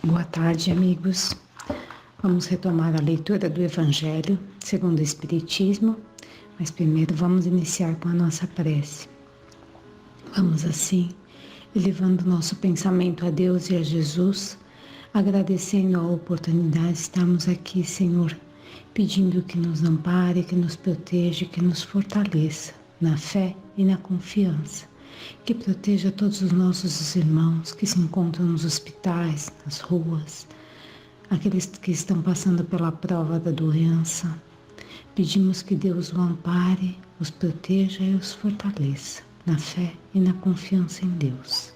Boa tarde, amigos. Vamos retomar a leitura do Evangelho segundo o Espiritismo, mas primeiro vamos iniciar com a nossa prece. Vamos assim, elevando nosso pensamento a Deus e a Jesus, agradecendo a oportunidade de estarmos aqui, Senhor, pedindo que nos ampare, que nos proteja, que nos fortaleça na fé e na confiança. Que proteja todos os nossos irmãos que se encontram nos hospitais, nas ruas, aqueles que estão passando pela prova da doença. Pedimos que Deus o ampare, os proteja e os fortaleça na fé e na confiança em Deus.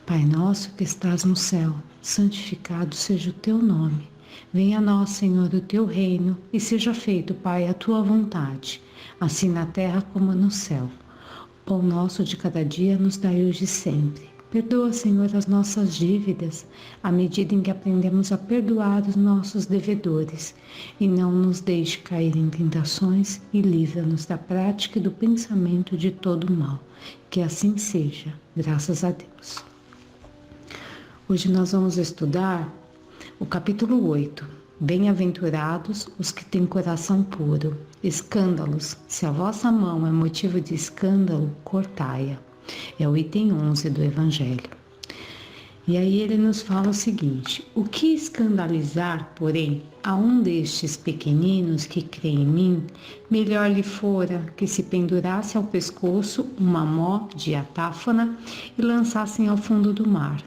Pai nosso que estás no céu, santificado seja o teu nome. Venha a nós, Senhor, o teu reino e seja feito, Pai, a tua vontade, assim na terra como no céu. O pão nosso de cada dia nos dai hoje e sempre. Perdoa, Senhor, as nossas dívidas, à medida em que aprendemos a perdoar os nossos devedores. E não nos deixe cair em tentações e livra-nos da prática e do pensamento de todo mal. Que assim seja, graças a Deus. Hoje nós vamos estudar o capítulo 8. Bem-aventurados os que têm coração puro. Escândalos, se a vossa mão é motivo de escândalo, cortai-a. É o item 11 do Evangelho. E aí ele nos fala o seguinte: o que escandalizar, porém, a um destes pequeninos que crê em mim, melhor lhe fora que se pendurasse ao pescoço uma mó de atáfona e lançassem ao fundo do mar.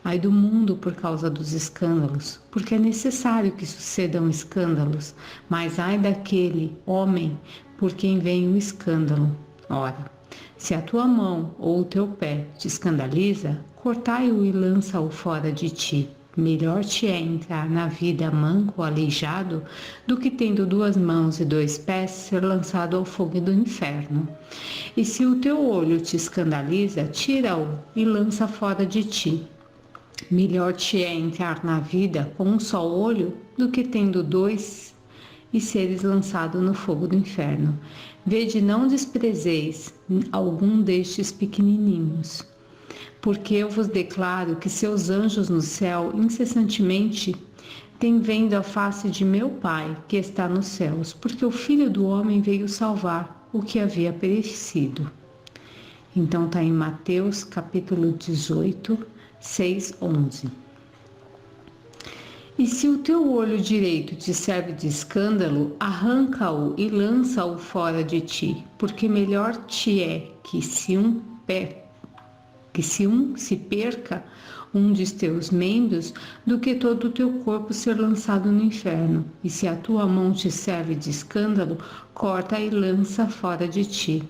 Ai do mundo por causa dos escândalos, porque é necessário que sucedam escândalos, mas ai daquele homem por quem vem o escândalo. Ora, se a tua mão ou o teu pé te escandaliza, cortai-o e lança-o fora de ti. Melhor te é entrar na vida manco ou aleijado do que tendo 2 mãos e 2 pés ser lançado ao fogo do inferno. E se o teu olho te escandaliza, tira-o e lança fora de ti. Melhor te é entrar na vida com um só olho do que tendo 2 e seres lançado no fogo do inferno. Vede, não desprezeis algum destes pequenininhos, porque eu vos declaro que seus anjos no céu incessantemente têm vendo a face de meu Pai que está nos céus, porque o Filho do Homem veio salvar o que havia perecido. Então está em Mateus capítulo 18, 6, 11. E se o teu olho direito te serve de escândalo, arranca-o e lança-o fora de ti, porque melhor te é que se perca um de teus membros, do que todo o teu corpo ser lançado no inferno. E se a tua mão te serve de escândalo, corta e lança fora de ti.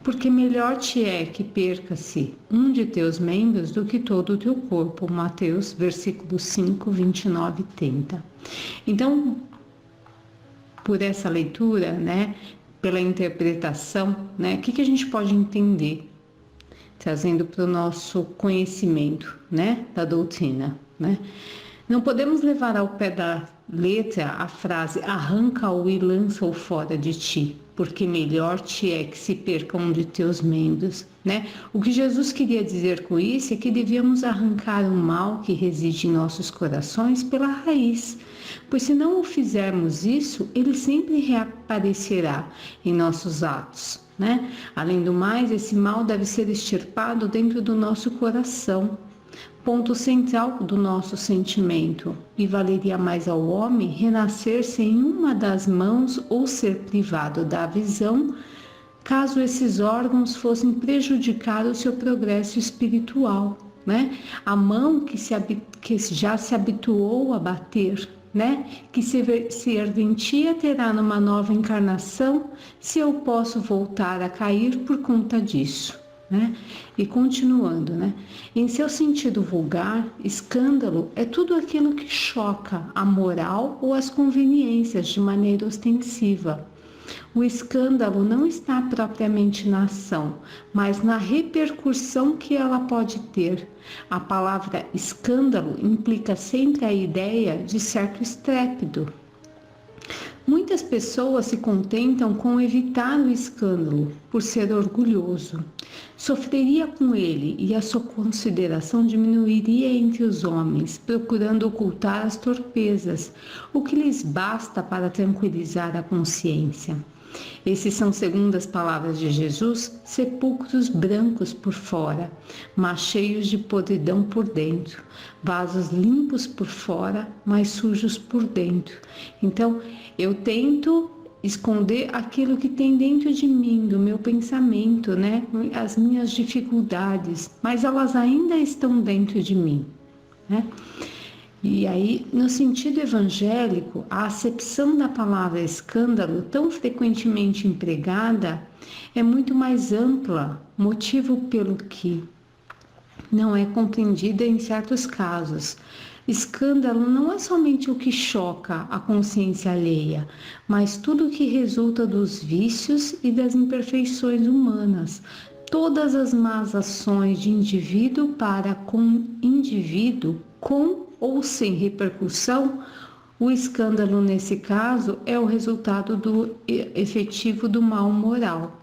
Porque melhor te é que perca-se um de teus membros do que todo o teu corpo. Mateus, versículos 5, 29 e 30. Então, por essa leitura, né, pela interpretação, né, o que a gente pode entender? Trazendo para o nosso conhecimento, né, da doutrina, né? Não podemos levar ao pé da letra a frase arranca-o e lança-o fora de ti, porque melhor te é que se perca um de teus membros, né? O que Jesus queria dizer com isso é que devíamos arrancar o mal que reside em nossos corações pela raiz, pois se não o fizermos isso, ele sempre reaparecerá em nossos atos, né? Além do mais, esse mal deve ser extirpado dentro do nosso coração, ponto central do nosso sentimento, e valeria mais ao homem renascer sem uma das mãos ou ser privado da visão, caso esses órgãos fossem prejudicar o seu progresso espiritual, né? A mão que já se habituou a bater, né? Que se serventia terá numa nova encarnação, se eu posso voltar a cair por conta disso. Né? E continuando, né? Em seu sentido vulgar, escândalo é tudo aquilo que choca a moral ou as conveniências de maneira ostensiva. O escândalo não está propriamente na ação, mas na repercussão que ela pode ter. A palavra escândalo implica sempre a ideia de certo estrépito. Muitas pessoas se contentam com evitar o escândalo por ser orgulhoso. Sofreria com ele e a sua consideração diminuiria entre os homens, procurando ocultar as torpezas, o que lhes basta para tranquilizar a consciência. Esses são, segundo as palavras de Jesus, sepulcros brancos por fora, mas cheios de podridão por dentro, vasos limpos por fora, mas sujos por dentro. Então, eu tento esconder aquilo que tem dentro de mim, do meu pensamento, né? As minhas dificuldades, mas elas ainda estão dentro de mim, né? E aí, no sentido evangélico, a acepção da palavra escândalo, tão frequentemente empregada, é muito mais ampla, motivo pelo que não é compreendida em certos casos. Escândalo não é somente o que choca a consciência alheia, mas tudo o que resulta dos vícios e das imperfeições humanas, todas as más ações de indivíduo para com indivíduo, com ou sem repercussão. O escândalo, nesse caso, é o resultado do efetivo do mal moral.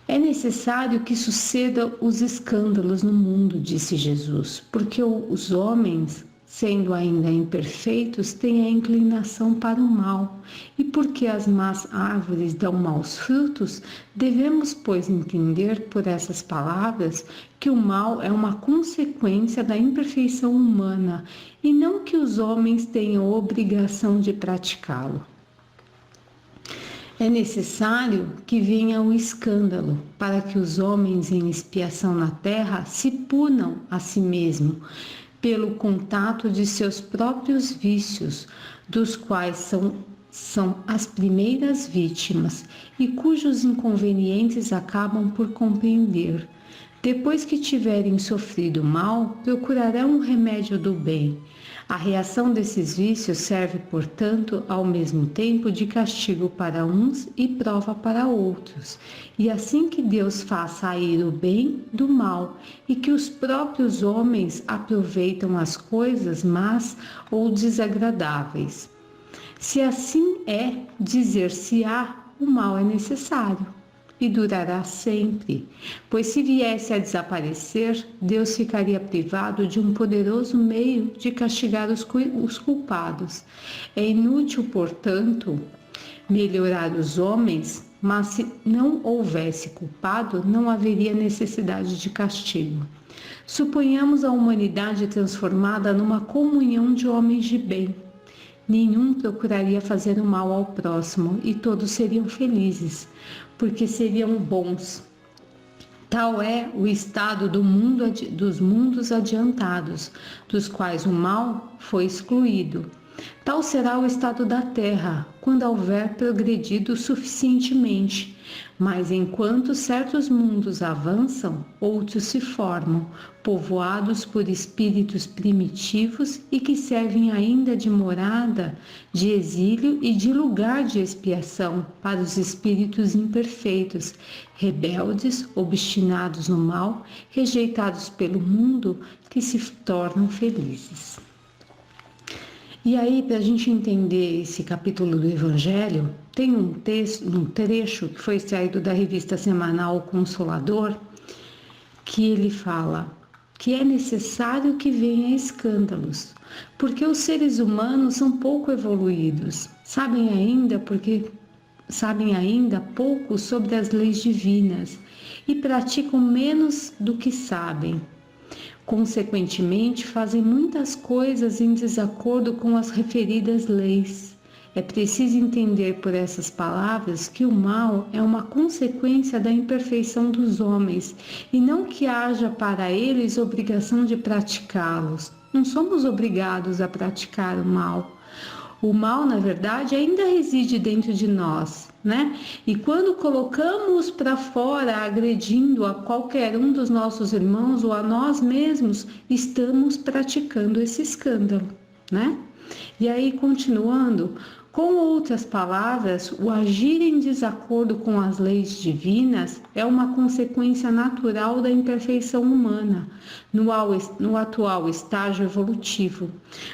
É necessário que sucedam os escândalos no mundo, disse Jesus, porque os homens, sendo ainda imperfeitos, têm a inclinação para o mal, e porque as más árvores dão maus frutos, devemos, pois, entender por essas palavras que o mal é uma consequência da imperfeição humana, e não que os homens tenham obrigação de praticá-lo. É necessário que venha o escândalo, para que os homens em expiação na terra se punam a si mesmos, pelo contato de seus próprios vícios, dos quais são as primeiras vítimas e cujos inconvenientes acabam por compreender. Depois que tiverem sofrido mal, procurarão um remédio do bem. A reação desses vícios serve, portanto, ao mesmo tempo de castigo para uns e prova para outros. E assim que Deus faz sair o bem do mal e que os próprios homens aproveitam as coisas más ou desagradáveis. Se assim é, dizer-se-á, o mal é necessário e durará sempre, pois se viesse a desaparecer, Deus ficaria privado de um poderoso meio de castigar os culpados. É inútil, portanto, melhorar os homens, mas se não houvesse culpado, não haveria necessidade de castigo. Suponhamos a humanidade transformada numa comunhão de homens de bem. Nenhum procuraria fazer o mal ao próximo e todos seriam felizes, porque seriam bons. Tal é o estado dos mundos adiantados, dos quais o mal foi excluído. Tal será o estado da terra, quando houver progredido suficientemente. Mas enquanto certos mundos avançam, outros se formam, povoados por espíritos primitivos e que servem ainda de morada, de exílio e de lugar de expiação para os espíritos imperfeitos, rebeldes, obstinados no mal, rejeitados pelo mundo, que se tornam felizes. E aí, para a gente entender esse capítulo do Evangelho, tem um trecho que foi extraído da revista semanal O Consolador, que ele fala que é necessário que venha escândalos, porque os seres humanos são pouco evoluídos, sabem ainda pouco sobre as leis divinas e praticam menos do que sabem. Consequentemente, fazem muitas coisas em desacordo com as referidas leis. É preciso entender por essas palavras que o mal é uma consequência da imperfeição dos homens e não que haja para eles obrigação de praticá-los. Não somos obrigados a praticar o mal. O mal, na verdade, ainda reside dentro de nós, né? E quando colocamos para fora, agredindo a qualquer um dos nossos irmãos ou a nós mesmos, estamos praticando esse escândalo, né? E aí, continuando, com outras palavras, o agir em desacordo com as leis divinas é uma consequência natural da imperfeição humana, no atual estágio evolutivo.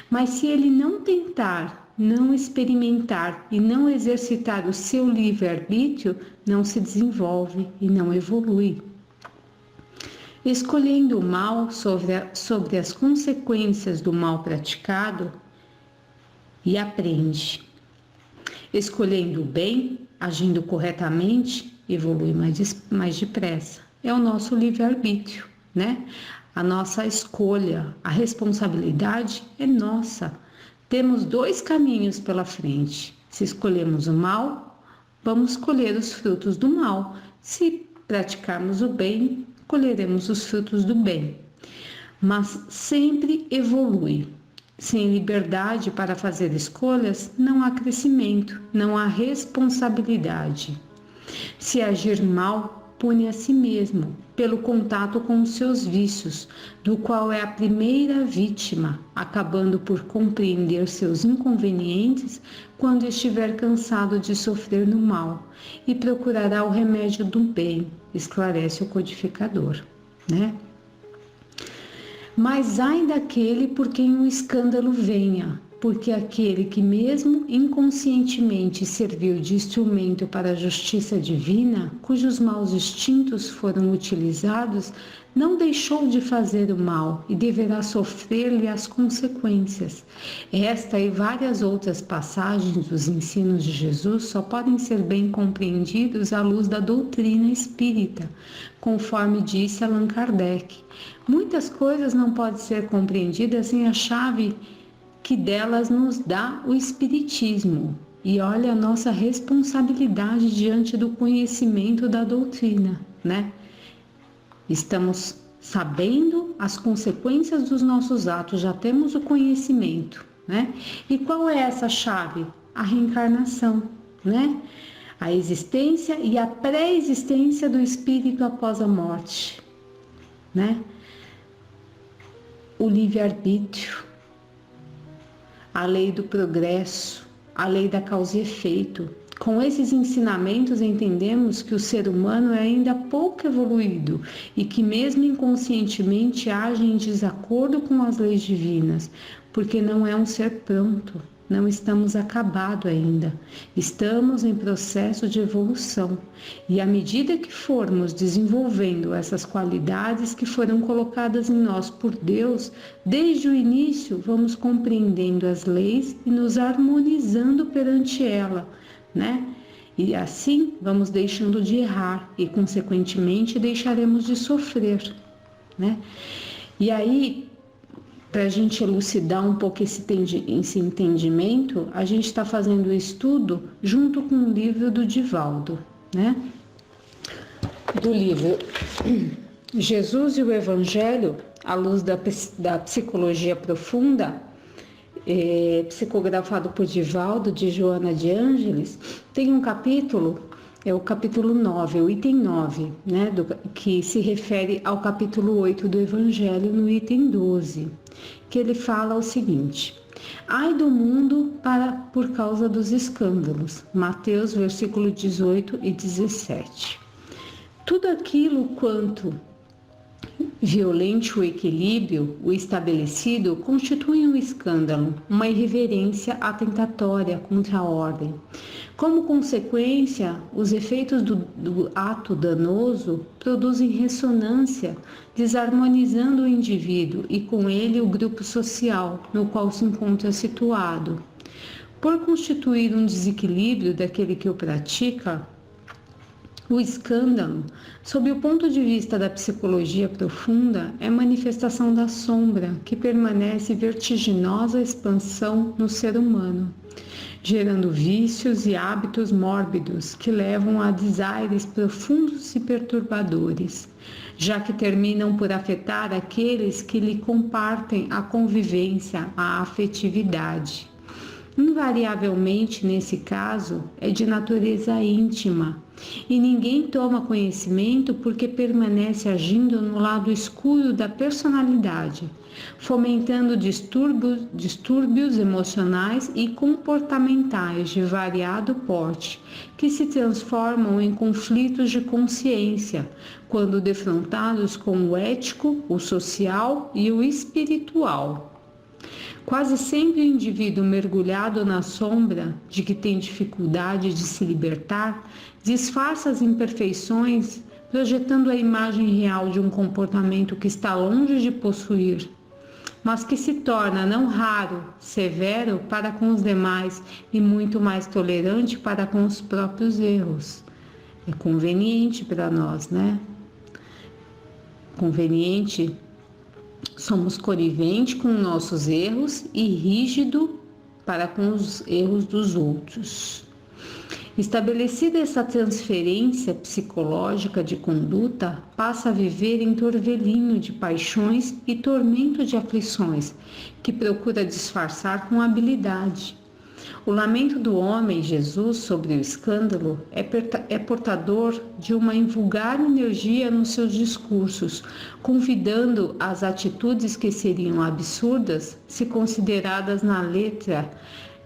Mas se ele não tentar não experimentar e não exercitar o seu livre-arbítrio, não se desenvolve e não evolui. Escolhendo o mal sobre as consequências do mal praticado, e aprende. Escolhendo o bem, agindo corretamente, evolui mais depressa. É o nosso livre-arbítrio, né? A nossa escolha, a responsabilidade é nossa. Temos 2 caminhos pela frente. Se escolhemos o mal, vamos colher os frutos do mal. Se praticarmos o bem, colheremos os frutos do bem. Mas sempre evolui. Sem liberdade para fazer escolhas, não há crescimento, não há responsabilidade. Se agir mal, pune a si mesmo, pelo contato com os seus vícios, do qual é a primeira vítima, acabando por compreender seus inconvenientes quando estiver cansado de sofrer no mal, e procurará o remédio do bem, esclarece o codificador, né? Mas ai daquele por quem o escândalo venha, porque aquele que mesmo inconscientemente serviu de instrumento para a justiça divina, cujos maus instintos foram utilizados, não deixou de fazer o mal e deverá sofrer-lhe as consequências. Esta e várias outras passagens dos ensinos de Jesus só podem ser bem compreendidos à luz da doutrina espírita, conforme disse Allan Kardec. Muitas coisas não podem ser compreendidas sem a chave que delas nos dá o Espiritismo. E olha a nossa responsabilidade diante do conhecimento da doutrina, né? Estamos sabendo as consequências dos nossos atos, já temos o conhecimento, né? E qual é essa chave? A reencarnação, né? A existência e a pré-existência do espírito após a morte, né? O livre-arbítrio, a lei do progresso, a lei da causa e efeito. Com esses ensinamentos entendemos que o ser humano é ainda pouco evoluído e que mesmo inconscientemente age em desacordo com as leis divinas, porque não é um ser pronto, não estamos acabados ainda, estamos em processo de evolução e à medida que formos desenvolvendo essas qualidades que foram colocadas em nós por Deus, desde o início vamos compreendendo as leis e nos harmonizando perante ela, né? E assim vamos deixando de errar e consequentemente deixaremos de sofrer, né? E aí, para a gente elucidar um pouco esse entendimento, a gente está fazendo o estudo junto com o livro do Divaldo, né? Do livro Jesus e o Evangelho, à luz da psicologia profunda, psicografado por Divaldo, de Joana de Ângeles, tem um capítulo, é o capítulo 9, o item 9, né, que se refere ao capítulo 8 do Evangelho, no item 12, que ele fala o seguinte: ai do mundo por causa dos escândalos. Mateus, versículo 18 e 17. Tudo aquilo quanto violente o equilíbrio, o estabelecido, constitui um escândalo, uma irreverência atentatória contra a ordem. Como consequência, os efeitos do ato danoso produzem ressonância, desarmonizando o indivíduo e com ele o grupo social no qual se encontra situado. Por constituir um desequilíbrio daquele que o pratica, o escândalo, sob o ponto de vista da psicologia profunda, é manifestação da sombra que permanece vertiginosa expansão no ser humano, gerando vícios e hábitos mórbidos que levam a desaires profundos e perturbadores, já que terminam por afetar aqueles que lhe compartem a convivência, a afetividade. Invariavelmente, nesse caso, é de natureza íntima, e ninguém toma conhecimento porque permanece agindo no lado escuro da personalidade, fomentando distúrbios emocionais e comportamentais de variado porte, que se transformam em conflitos de consciência, quando defrontados com o ético, o social e o espiritual. Quase sempre o indivíduo mergulhado na sombra de que tem dificuldade de se libertar, disfarça as imperfeições, projetando a imagem real de um comportamento que está longe de possuir, mas que se torna não raro severo para com os demais e muito mais tolerante para com os próprios erros. É conveniente para nós, né? Conveniente. Somos coniventes com nossos erros e rígido para com os erros dos outros. Estabelecida essa transferência psicológica de conduta, passa a viver em torvelinho de paixões e tormento de aflições, que procura disfarçar com habilidade. O lamento do homem, Jesus, sobre o escândalo é portador de uma invulgar energia nos seus discursos, convidando às atitudes que seriam absurdas se consideradas na letra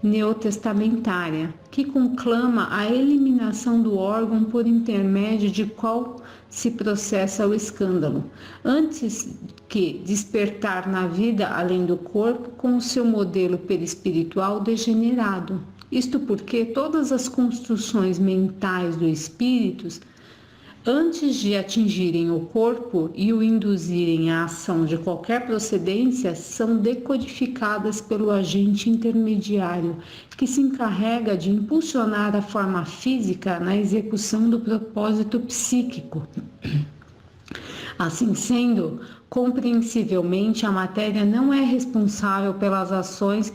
neotestamentária, que conclama a eliminação do órgão por intermédio de qual se processa o escândalo, antes que despertar na vida além do corpo com o seu modelo perispiritual degenerado. Isto porque todas as construções mentais do espírito, antes de atingirem o corpo e o induzirem à ação de qualquer procedência, são decodificadas pelo agente intermediário, que se encarrega de impulsionar a forma física na execução do propósito psíquico. Assim sendo, compreensivelmente, a matéria não é responsável pelas ações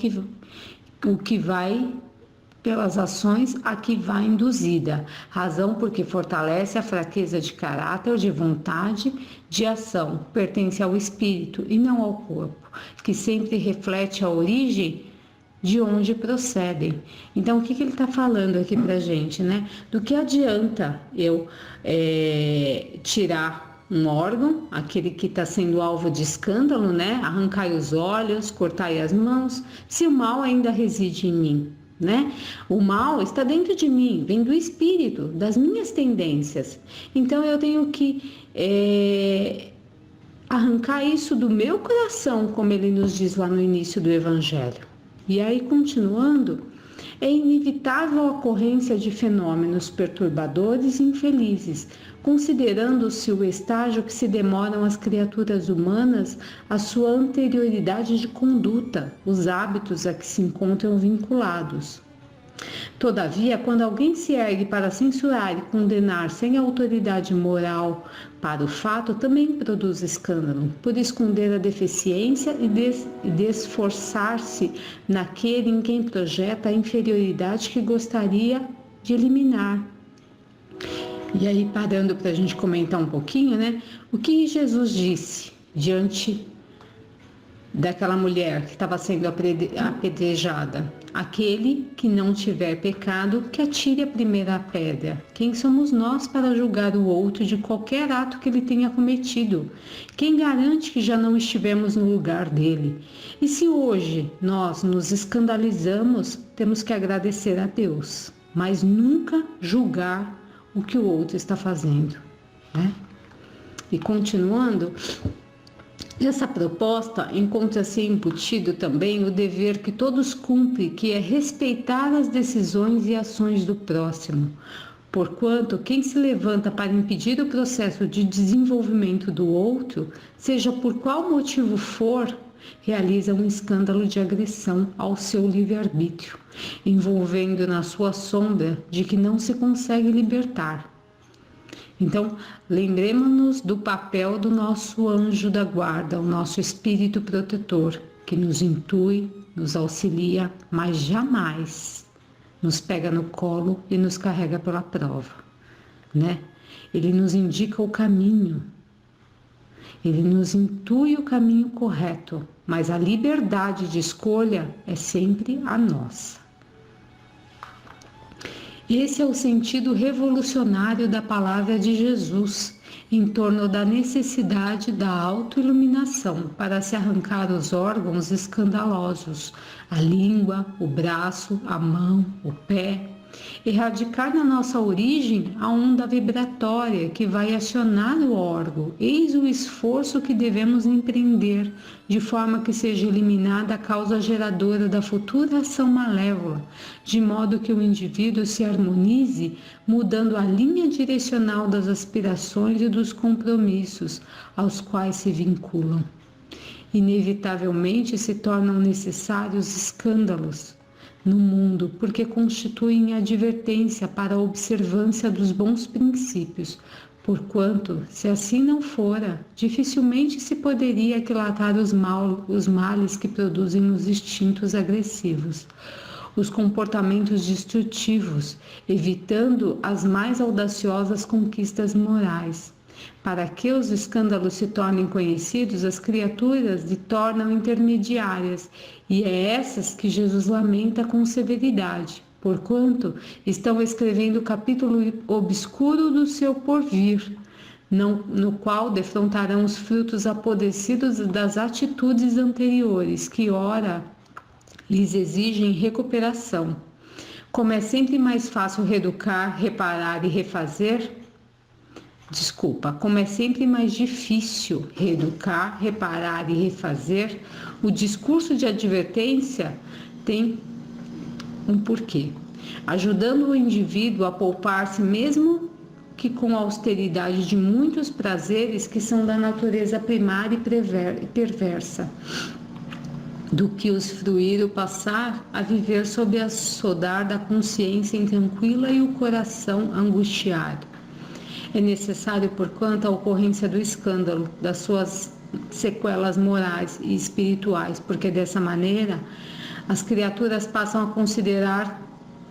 pelas ações a que vai induzida, razão porque fortalece a fraqueza de caráter, de vontade, de ação, pertence ao espírito e não ao corpo, que sempre reflete a origem de onde procedem. Então, o que ele está falando aqui para a gente, né? Do que adianta eu tirar um órgão, aquele que está sendo alvo de escândalo, né? Arrancar os olhos, cortar as mãos, se o mal ainda reside em mim, né? O mal está dentro de mim, vem do espírito, das minhas tendências. Então eu tenho que arrancar isso do meu coração, como ele nos diz lá no início do Evangelho. E aí, continuando, é inevitável a ocorrência de fenômenos perturbadores e infelizes, considerando-se o estágio que se demoram as criaturas humanas a sua anterioridade de conduta, os hábitos a que se encontram vinculados. Todavia, quando alguém se ergue para censurar e condenar sem autoridade moral para o fato, também produz escândalo, por esconder a deficiência e desforçar-se naquele em quem projeta a inferioridade que gostaria de eliminar. E aí, parando para a gente comentar um pouquinho, né? O que Jesus disse diante daquela mulher que estava sendo apedrejada? Aquele que não tiver pecado, que atire a primeira pedra. Quem somos nós para julgar o outro de qualquer ato que ele tenha cometido? Quem garante que já não estivemos no lugar dele? E se hoje nós nos escandalizamos, temos que agradecer a Deus, mas nunca julgar o que o outro está fazendo, né? E continuando, nessa proposta encontra-se embutido também o dever que todos cumprem, que é respeitar as decisões e ações do próximo, porquanto quem se levanta para impedir o processo de desenvolvimento do outro, seja por qual motivo for, realiza um escândalo de agressão ao seu livre-arbítrio, envolvendo na sua sombra de que não se consegue libertar. Então, lembremos-nos do papel do nosso anjo da guarda, o nosso espírito protetor, que nos intui, nos auxilia, mas jamais nos pega no colo e nos carrega pela prova, né? Ele nos indica o caminho, ele nos intui o caminho correto, mas a liberdade de escolha é sempre a nossa. Esse é o sentido revolucionário da palavra de Jesus, em torno da necessidade da autoiluminação para se arrancar os órgãos escandalosos, a língua, o braço, a mão, o pé, Erradicar na nossa origem a onda vibratória que vai acionar o órgão. Eis o esforço que devemos empreender, de forma que seja eliminada a causa geradora da futura ação malévola, de modo que o indivíduo se harmonize, mudando a linha direcional das aspirações e dos compromissos aos quais se vinculam. Inevitavelmente se tornam necessários escândalos no mundo, porque constituem advertência para a observância dos bons princípios, porquanto, se assim não fora, dificilmente se poderia aquilatar os males que produzem os instintos agressivos, os comportamentos destrutivos, evitando as mais audaciosas conquistas morais. Para que os escândalos se tornem conhecidos, as criaturas se tornam intermediárias, e é essas que Jesus lamenta com severidade, porquanto estão escrevendo o capítulo obscuro do seu porvir, no qual defrontarão os frutos apodrecidos das atitudes anteriores, que ora lhes exigem recuperação. Como é sempre mais fácil reeducar, reparar e refazer, como é sempre mais difícil reeducar, reparar e refazer, o discurso de advertência tem um porquê, ajudando o indivíduo a poupar-se mesmo que com a austeridade de muitos prazeres que são da natureza primária e perversa, do que os fruir ou passar a viver sob a sodar da consciência intranquila e o coração angustiado. É necessário, porquanto, a ocorrência do escândalo, das suas sequelas morais e espirituais, porque dessa maneira as criaturas passam a considerar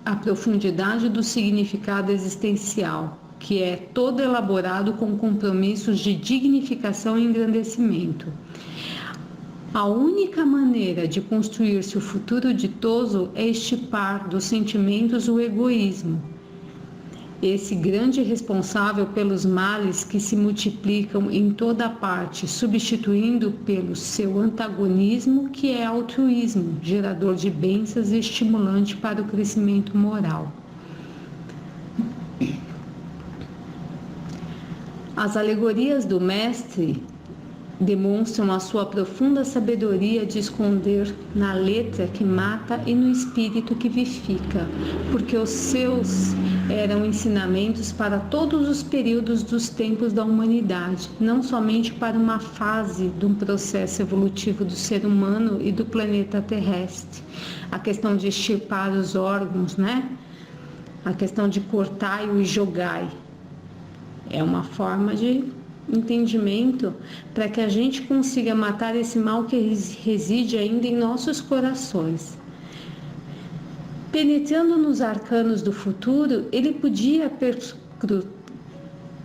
a profundidade do significado existencial, que é todo elaborado com compromissos de dignificação e engrandecimento. A única maneira de construir-se o futuro ditoso é extirpar dos sentimentos o egoísmo, esse grande responsável pelos males que se multiplicam em toda parte, substituindo pelo seu antagonismo, que é altruísmo, gerador de bênçãos e estimulante para o crescimento moral. As alegorias do Mestre demonstram a sua profunda sabedoria de esconder na letra que mata e no espírito que vivifica, porque os seus eram ensinamentos para todos os períodos dos tempos da humanidade, não somente para uma fase de um processo evolutivo do ser humano e do planeta terrestre. A questão de extirpar os órgãos, né? A questão de cortai e jogai. É uma forma de entendimento para que a gente consiga matar esse mal que reside ainda em nossos corações. Penetrando nos arcanos do futuro, ele podia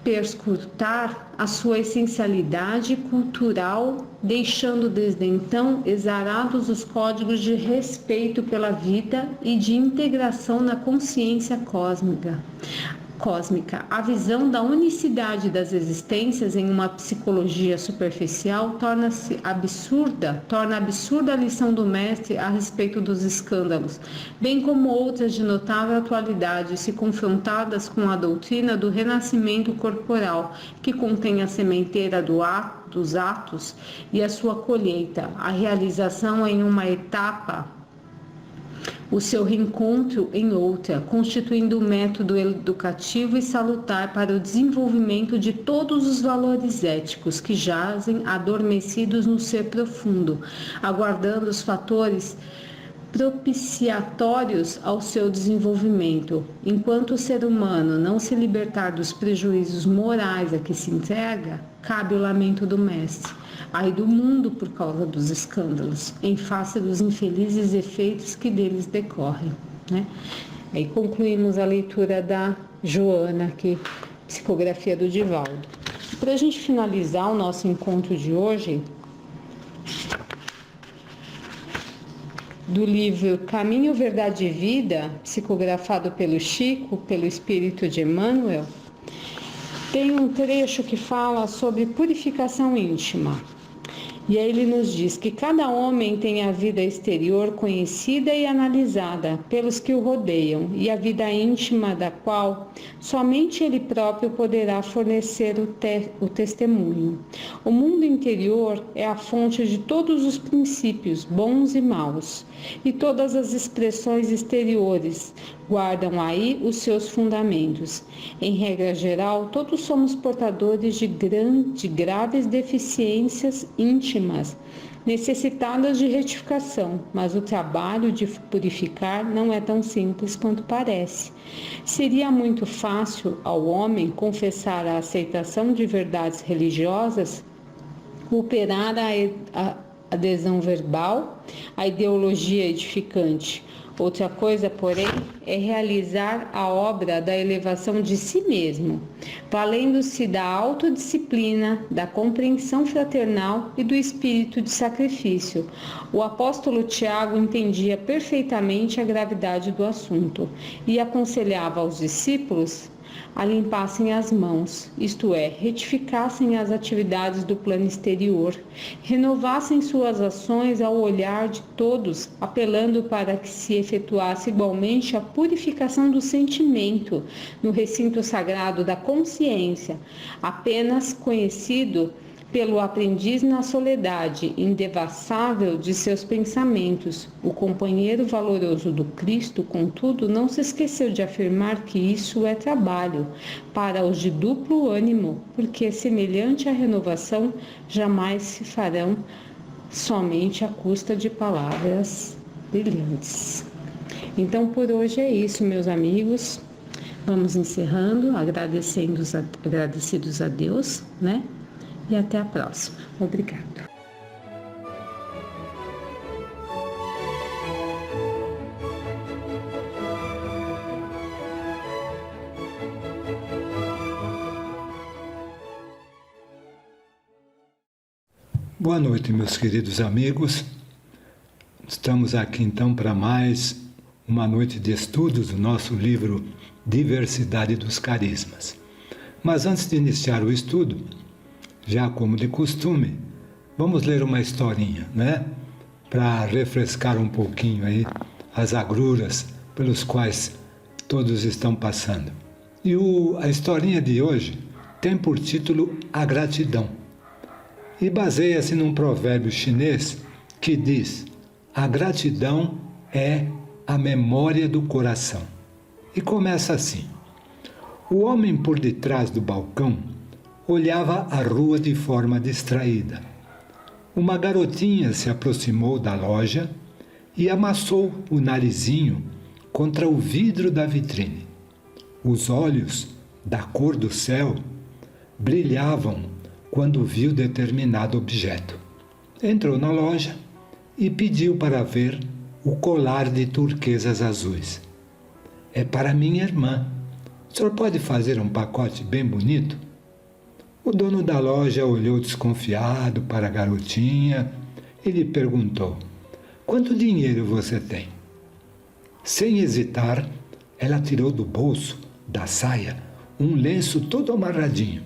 perscrutar a sua essencialidade cultural, deixando desde então exarados os códigos de respeito pela vida e de integração na consciência cósmica. A visão da unicidade das existências em uma psicologia superficial torna absurda a lição do mestre a respeito dos escândalos, bem como outras de notável atualidade, se confrontadas com a doutrina do renascimento corporal, que contém a sementeira dos atos e a sua colheita, a realização em uma etapa, o seu reencontro em outra, constituindo um método educativo e salutar para o desenvolvimento de todos os valores éticos que jazem adormecidos no ser profundo, aguardando os fatores propiciatórios ao seu desenvolvimento. Enquanto o ser humano não se libertar dos prejuízos morais a que se entrega, cabe o lamento do mestre. Ai do mundo por causa dos escândalos, em face dos infelizes efeitos que deles decorrem, né? Aí concluímos a leitura da Joana aqui, psicografia do Divaldo. Para a gente finalizar o nosso encontro de hoje, do livro Caminho, Verdade e Vida, psicografado pelo Chico, pelo Espírito de Emmanuel, tem um trecho que fala sobre purificação íntima. E aí ele nos diz que cada homem tem a vida exterior conhecida e analisada pelos que o rodeiam, e a vida íntima da qual somente ele próprio poderá fornecer o testemunho. O mundo interior é a fonte de todos os princípios, bons e maus, e todas as expressões exteriores guardam aí os seus fundamentos. Em regra geral, todos somos portadores de graves deficiências íntimas, necessitadas de retificação, mas o trabalho de purificar não é tão simples quanto parece. Seria muito fácil ao homem confessar a aceitação de verdades religiosas, operar a adesão verbal, a ideologia edificante. Outra coisa, porém, é realizar a obra da elevação de si mesmo, valendo-se da autodisciplina, da compreensão fraternal e do espírito de sacrifício. O apóstolo Tiago entendia perfeitamente a gravidade do assunto e aconselhava aos discípulos a limpassem as mãos, isto é, retificassem as atividades do plano exterior, renovassem suas ações ao olhar de todos, apelando para que se efetuasse igualmente a purificação do sentimento no recinto sagrado da consciência, apenas conhecido pelo aprendiz na soledade indevassável de seus pensamentos. O companheiro valoroso do Cristo, contudo, não se esqueceu de afirmar que isso é trabalho para os de duplo ânimo, porque semelhante à renovação jamais se farão somente à custa de palavras brilhantes. Então, por hoje é isso, meus amigos. Vamos encerrando, agradecidos a Deus, né? E até a próxima. Obrigada. Boa noite, meus queridos amigos. Estamos aqui então para mais uma noite de estudos do nosso livro Diversidade dos Carismas. Mas antes de iniciar o estudo, já como de costume, vamos ler uma historinha, né? Para refrescar um pouquinho aí as agruras pelos quais todos estão passando. E a historinha de hoje tem por título A Gratidão. E baseia-se num provérbio chinês que diz: a gratidão é a memória do coração. E começa assim: o homem por detrás do balcão olhava a rua de forma distraída. Uma garotinha se aproximou da loja e amassou o narizinho contra o vidro da vitrine. Os olhos, da cor do céu, brilhavam quando viu determinado objeto. Entrou na loja e pediu para ver o colar de turquesas azuis. É para minha irmã. O senhor pode fazer um pacote bem bonito? O dono da loja olhou desconfiado para a garotinha e lhe perguntou: quanto dinheiro você tem? Sem hesitar, ela tirou do bolso da saia um lenço todo amarradinho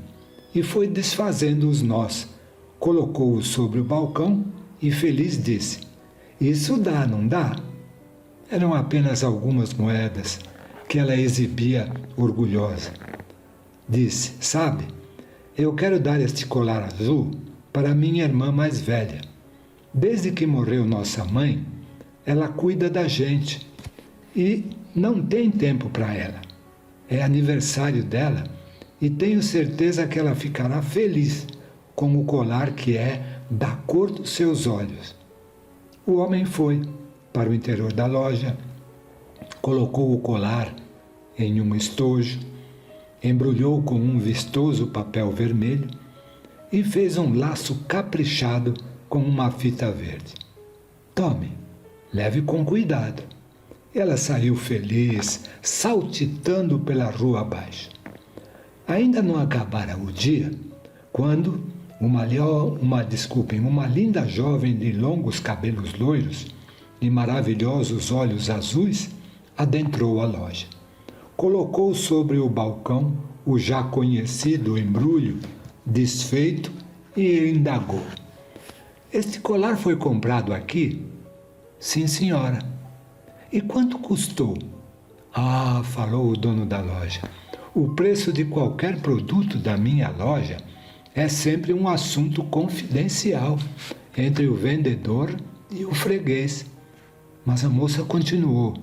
e foi desfazendo os nós. Colocou-o sobre o balcão e feliz disse: isso dá, não dá? Eram apenas algumas moedas que ela exibia orgulhosa. Disse: sabe, eu quero dar este colar azul para minha irmã mais velha. Desde que morreu nossa mãe, ela cuida da gente e não tem tempo para ela. É aniversário dela e tenho certeza que ela ficará feliz com o colar que é da cor dos seus olhos. O homem foi para o interior da loja, colocou o colar em um estojo, embrulhou com um vistoso papel vermelho e fez um laço caprichado com uma fita verde. Tome, leve com cuidado. Ela saiu feliz, saltitando pela rua abaixo. Ainda não acabara o dia, quando uma linda jovem de longos cabelos loiros e maravilhosos olhos azuis adentrou a loja. Colocou sobre o balcão o já conhecido embrulho desfeito e indagou: Este colar foi comprado aqui? Sim, senhora. E quanto custou? Ah, falou o dono da loja. O preço de qualquer produto da minha loja é sempre um assunto confidencial entre o vendedor e o freguês. Mas a moça continuou.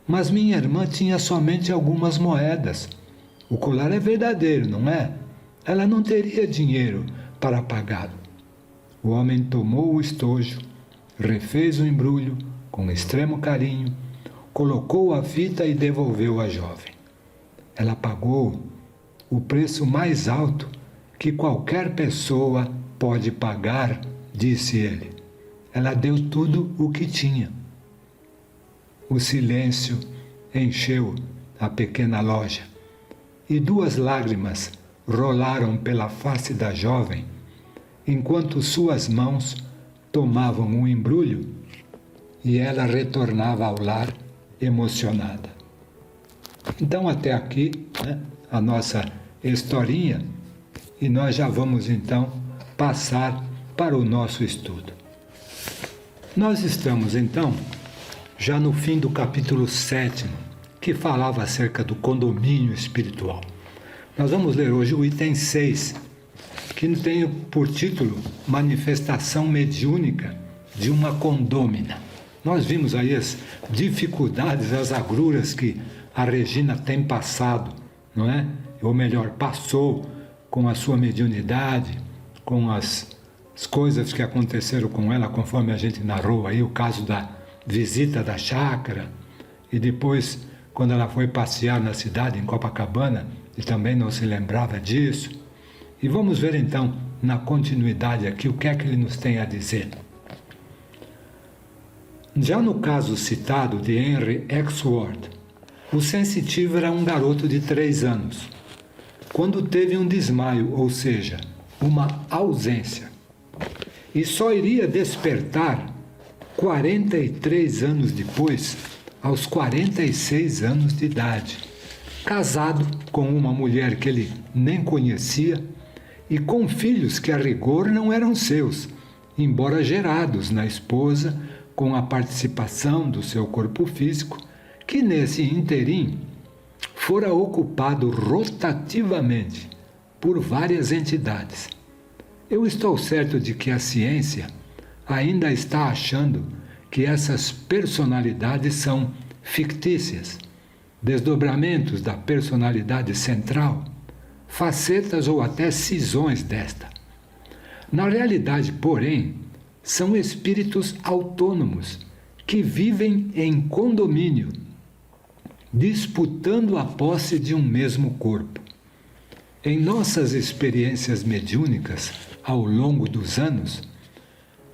Mas minha irmã tinha somente algumas moedas. O colar é verdadeiro, não é? Ela não teria dinheiro para pagá-lo. O homem tomou o estojo, refez o embrulho com extremo carinho, colocou a fita e devolveu à jovem. Ela pagou o preço mais alto que qualquer pessoa pode pagar, disse ele. Ela deu tudo o que tinha. O silêncio encheu a pequena loja e 2 lágrimas rolaram pela face da jovem, enquanto suas mãos tomavam o embrulho e ela retornava ao lar emocionada. Então, até aqui, a nossa historinha, e nós já vamos então passar para o nosso estudo. Nós estamos então já no fim do capítulo 7, que falava acerca do condomínio espiritual. Nós vamos ler hoje o item 6, que tem por título Manifestação Mediúnica de uma Condômina. Nós vimos aí as dificuldades, as agruras que a Regina tem passado, não é? Ou melhor, passou com a sua mediunidade, com as coisas que aconteceram com ela, conforme a gente narrou aí, o caso da visita da chácara, e depois, quando ela foi passear na cidade, em Copacabana, e também não se lembrava disso. E vamos ver então, na continuidade aqui, o que é que ele nos tem a dizer. Já no caso citado de Henry Exworth, o sensitivo era um garoto de 3 anos, quando teve um desmaio, ou seja, uma ausência, e só iria despertar 43 anos depois, aos 46 anos de idade, casado com uma mulher que ele nem conhecia e com filhos que a rigor não eram seus, embora gerados na esposa com a participação do seu corpo físico, que nesse interim fora ocupado rotativamente por várias entidades. Eu estou certo de que a ciência ainda está achando que essas personalidades são fictícias, desdobramentos da personalidade central, facetas ou até cisões desta. Na realidade, porém, são espíritos autônomos que vivem em condomínio, disputando a posse de um mesmo corpo. Em nossas experiências mediúnicas, ao longo dos anos,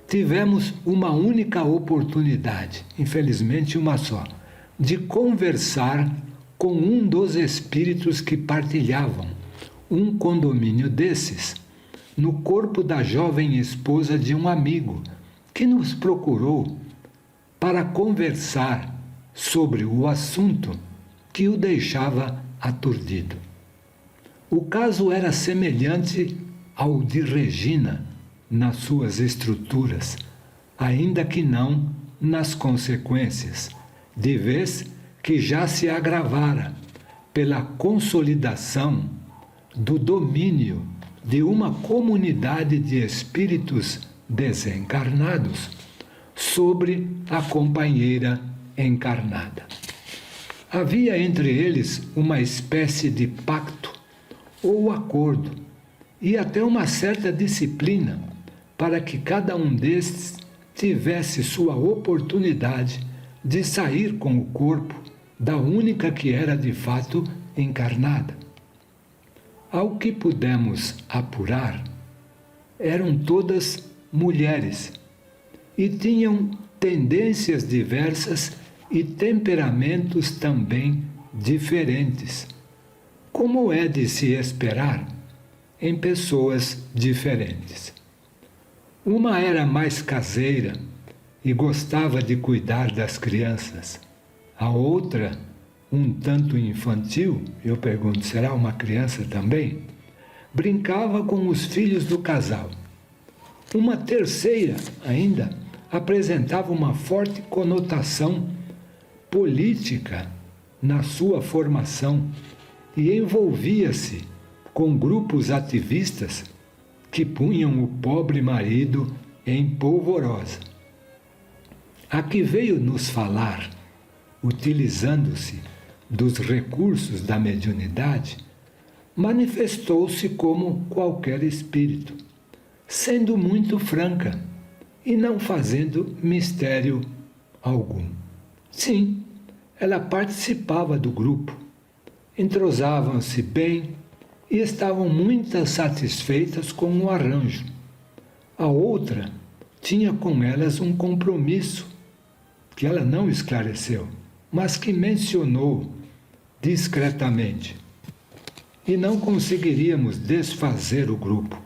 tivemos uma única oportunidade, infelizmente uma só, de conversar com um dos espíritos que partilhavam um condomínio desses, no corpo da jovem esposa de um amigo que nos procurou para conversar sobre o assunto que o deixava aturdido. O caso era semelhante ao de Regina nas suas estruturas, ainda que não nas consequências, de vez que já se agravara pela consolidação do domínio de uma comunidade de espíritos desencarnados sobre a companheira encarnada. Havia entre eles uma espécie de pacto ou acordo e até uma certa disciplina para que cada um destes tivesse sua oportunidade de sair com o corpo da única que era de fato encarnada. Ao que pudemos apurar, eram todas mulheres e tinham tendências diversas e temperamentos também diferentes, como é de se esperar em pessoas diferentes. Uma era mais caseira e gostava de cuidar das crianças. A outra, um tanto infantil, eu pergunto, será uma criança também? Brincava com os filhos do casal. Uma terceira, ainda, apresentava uma forte conotação política na sua formação e envolvia-se com grupos ativistas que punham o pobre marido em polvorosa. A que veio nos falar, utilizando-se dos recursos da mediunidade, manifestou-se como qualquer espírito, sendo muito franca e não fazendo mistério algum. Sim, ela participava do grupo, entrosavam-se bem e estavam muito satisfeitas com o arranjo. A outra tinha com elas um compromisso que ela não esclareceu, mas que mencionou discretamente. E não conseguiríamos desfazer o grupo,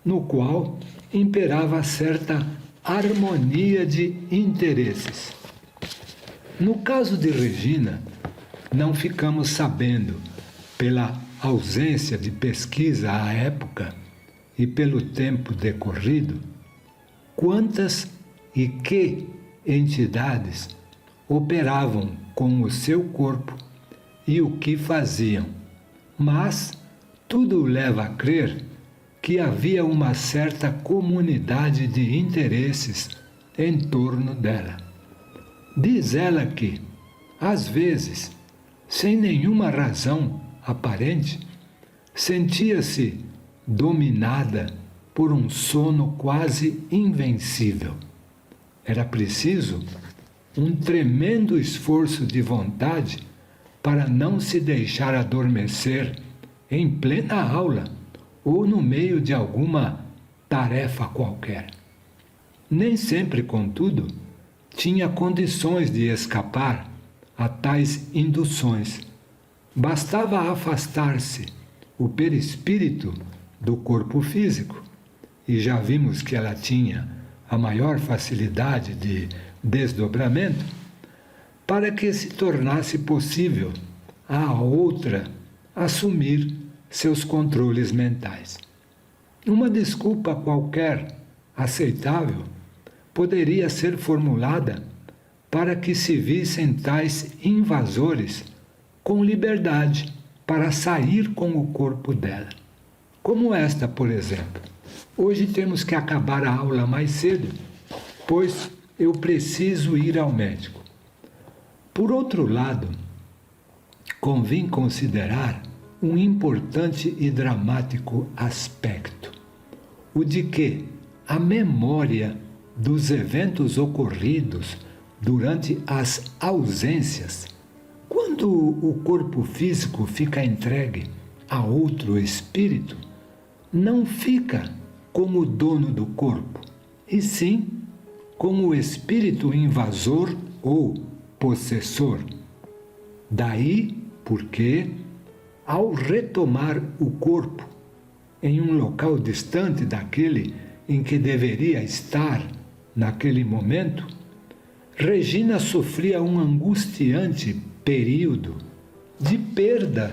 no qual imperava certa harmonia de interesses. No caso de Regina, não ficamos sabendo, pela ausência de pesquisa à época e pelo tempo decorrido, quantas e que entidades operavam com o seu corpo e o que faziam, mas tudo leva a crer que havia uma certa comunidade de interesses em torno dela. Diz ela que, às vezes, sem nenhuma razão aparente, sentia-se dominada por um sono quase invencível. Era preciso um tremendo esforço de vontade para não se deixar adormecer em plena aula ou no meio de alguma tarefa qualquer. Nem sempre, contudo, tinha condições de escapar a tais induções. Bastava afastar-se o perispírito do corpo físico, e já vimos que ela tinha a maior facilidade de desdobramento, para que se tornasse possível à outra assumir seus controles mentais. Uma desculpa qualquer aceitável poderia ser formulada para que se vissem tais invasores com liberdade para sair com o corpo dela. Como esta, por exemplo. Hoje temos que acabar a aula mais cedo, pois eu preciso ir ao médico. Por outro lado, convém considerar um importante e dramático aspecto, o de que a memória dos eventos ocorridos durante as ausências, quando o corpo físico fica entregue a outro espírito, não fica como o dono do corpo, e sim como o espírito invasor ou possessor. Daí porque, ao retomar o corpo em um local distante daquele em que deveria estar naquele momento, Regina sofria um angustiante período de perda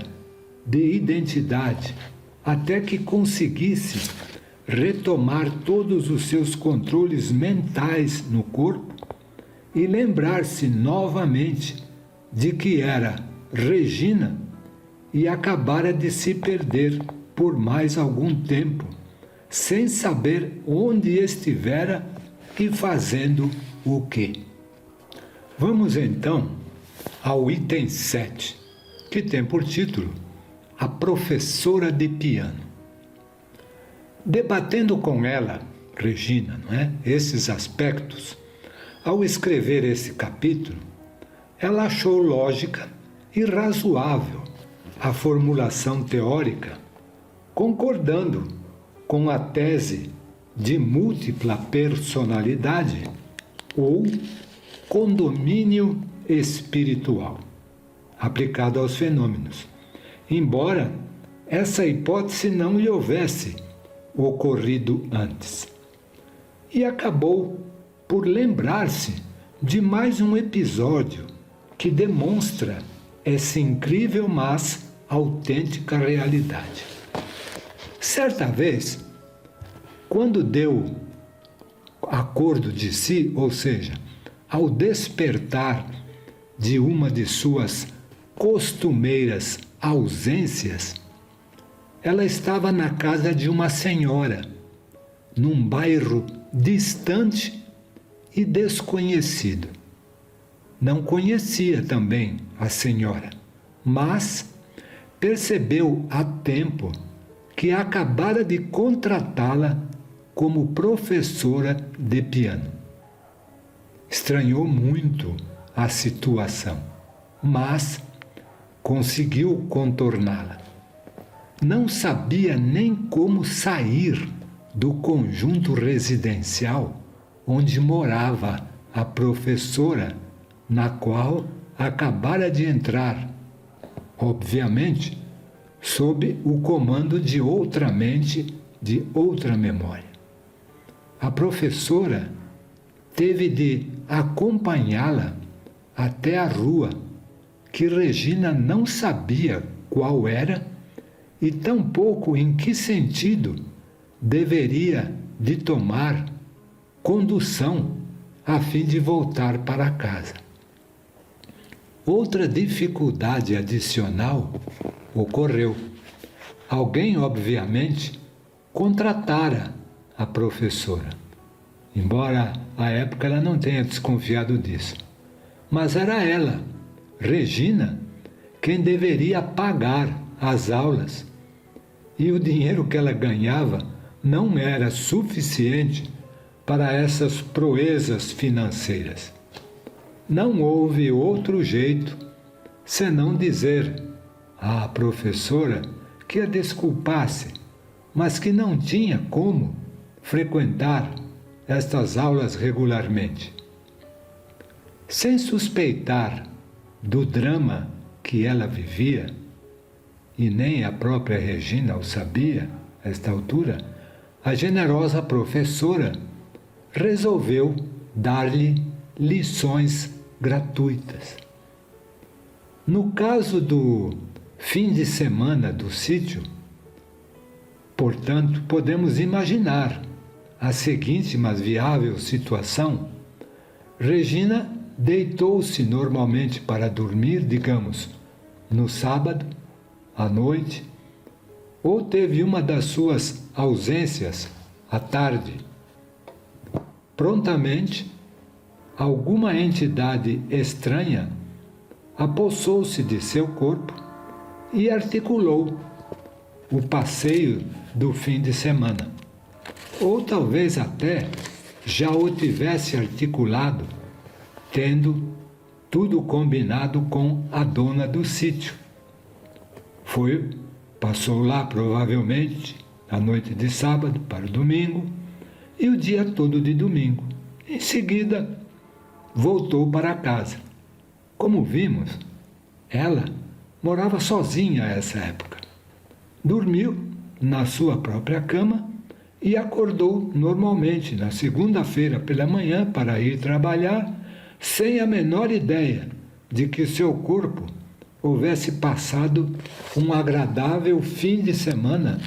de identidade, até que conseguisse retomar todos os seus controles mentais no corpo e lembrar-se novamente de que era Regina e acabara de se perder por mais algum tempo, sem saber onde estivera e fazendo o quê. Vamos então ao item 7, que tem por título A Professora de Piano. Debatendo com ela, Regina, esses aspectos, ao escrever esse capítulo, ela achou lógica e razoável a formulação teórica, concordando com a tese de múltipla personalidade ou condomínio espiritual, aplicado aos fenômenos, embora essa hipótese não lhe houvesse ocorrido antes. E acabou por lembrar-se de mais um episódio que demonstra essa incrível, mas autêntica realidade. Certa vez, quando deu acordo de si, ou seja, ao despertar de uma de suas costumeiras ausências, ela estava na casa de uma senhora, num bairro distante e desconhecido. Não conhecia também a senhora, mas percebeu a tempo que acabara de contratá-la como professora de piano. Estranhou muito a situação, mas conseguiu contorná-la. Não sabia nem como sair do conjunto residencial onde morava a professora, na qual acabara de entrar, obviamente, sob o comando de outra mente, de outra memória. A professora teve de acompanhá-la até a rua, que Regina não sabia qual era e tampouco em que sentido deveria de tomar condução a fim de voltar para casa. Outra dificuldade adicional ocorreu. Alguém, obviamente, contratara a professora, embora à época ela não tenha desconfiado disso. Mas era ela, Regina, quem deveria pagar as aulas, e o dinheiro que ela ganhava não era suficiente para essas proezas financeiras. Não houve outro jeito senão dizer à professora que a desculpasse, mas que não tinha como frequentar estas aulas regularmente. Sem suspeitar do drama que ela vivia, e nem a própria Regina o sabia, a esta altura, a generosa professora resolveu dar-lhe lições gratuitas. No caso do fim de semana do sítio, portanto, podemos imaginar a seguinte, mas viável situação. Regina deitou-se normalmente para dormir, digamos, no sábado, à noite, ou teve uma das suas ausências à tarde. Prontamente, alguma entidade estranha apossou-se de seu corpo e articulou o passeio do fim de semana. Ou talvez até já o tivesse articulado, tendo tudo combinado com a dona do sítio. Passou lá provavelmente a noite de sábado para o domingo e o dia todo de domingo. Em seguida, voltou para casa. Como vimos, ela morava sozinha a essa época. Dormiu na sua própria cama e acordou normalmente na segunda-feira pela manhã para ir trabalhar, sem a menor ideia de que seu corpo houvesse passado um agradável fim de semana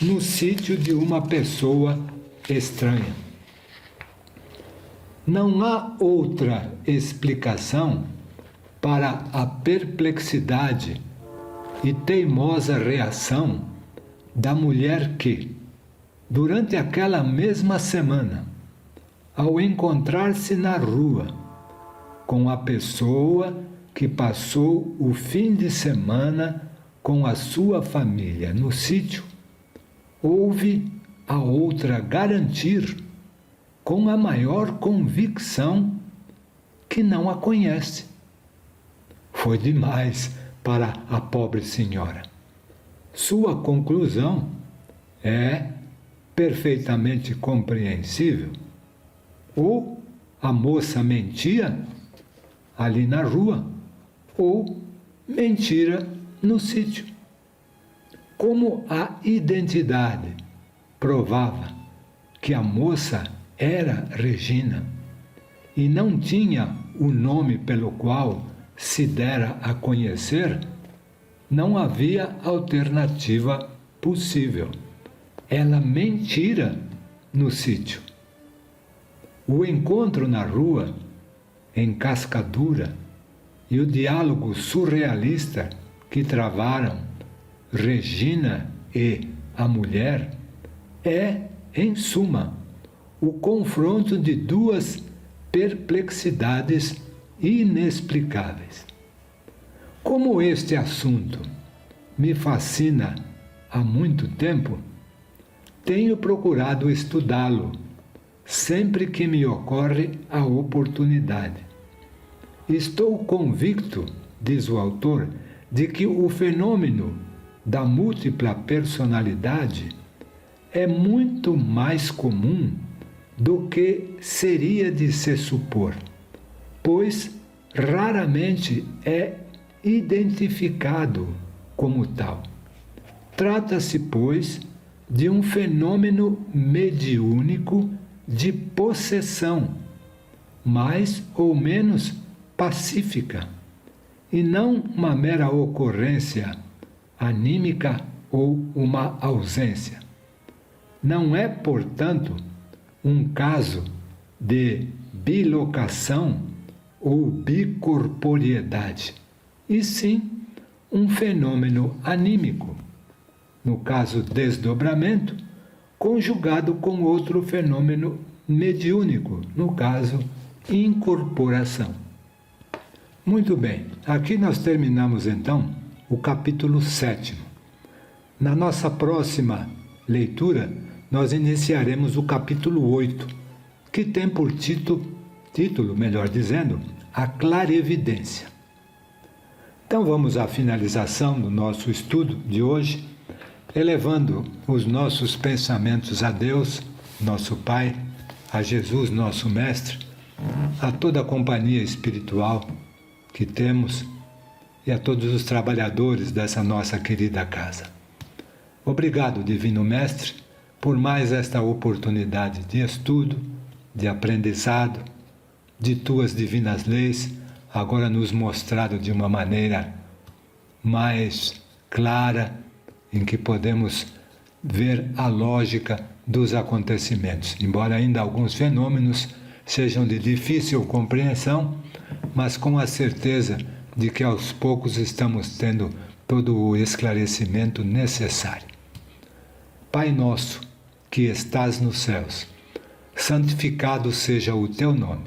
no sítio de uma pessoa estranha. Não há outra explicação para a perplexidade e teimosa reação da mulher que, durante aquela mesma semana, ao encontrar-se na rua com a pessoa que passou o fim de semana com a sua família no sítio, ouve a outra garantir com a maior convicção que não a conhece. Foi demais para a pobre senhora. Sua conclusão é perfeitamente compreensível. Ou a moça mentia ali na rua, ou mentira no sítio. Como a identidade provava que a moça era Regina e não tinha o nome pelo qual se dera a conhecer, não havia alternativa possível. Ela mentira no sítio. o encontro na rua, em Cascadura, e o diálogo surrealista que travaram Regina e a mulher é, em suma, o confronto de duas perplexidades inexplicáveis. Como este assunto me fascina há muito tempo, tenho procurado estudá-lo sempre que me ocorre a oportunidade. Estou convicto, diz o autor, de que o fenômeno da múltipla personalidade é muito mais comum do que seria de se supor, pois raramente é identificado como tal. Trata-se, pois, de um fenômeno mediúnico de possessão, mais ou menos pacífica, e não uma mera ocorrência anímica ou uma ausência. Não é, portanto, um caso de bilocação ou bicorporiedade, e sim um fenômeno anímico, no caso desdobramento, conjugado com outro fenômeno mediúnico, no caso incorporação. Muito bem, aqui nós terminamos então o capítulo 7. Na nossa próxima leitura, nós iniciaremos o capítulo 8, que tem por título, melhor dizendo, a clarevidência. Então vamos à finalização do nosso estudo de hoje, elevando os nossos pensamentos a Deus, nosso Pai, a Jesus, nosso Mestre, a toda a companhia espiritual que temos e a todos os trabalhadores dessa nossa querida casa. Obrigado, Divino Mestre, por mais esta oportunidade de estudo, de aprendizado, de tuas divinas leis, agora nos mostrado de uma maneira mais clara, em que podemos ver a lógica dos acontecimentos, embora ainda alguns fenômenos sejam de difícil compreensão, mas com a certeza de que aos poucos estamos tendo todo o esclarecimento necessário. Pai nosso, que estás nos céus, santificado seja o teu nome.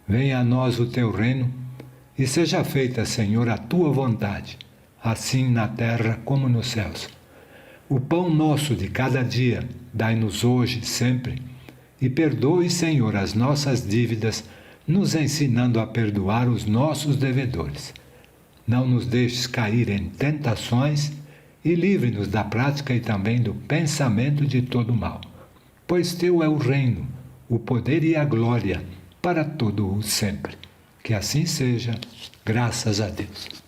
Venha a nós o teu reino e seja feita, Senhor, a tua vontade, assim na terra como nos céus. O pão nosso de cada dia dai-nos hoje, sempre, e perdoe, Senhor, as nossas dívidas, nos ensinando a perdoar os nossos devedores. Não nos deixes cair em tentações e livre-nos da prática e também do pensamento de todo mal. Pois teu é o reino, o poder e a glória para todo o sempre. Que assim seja, graças a Deus.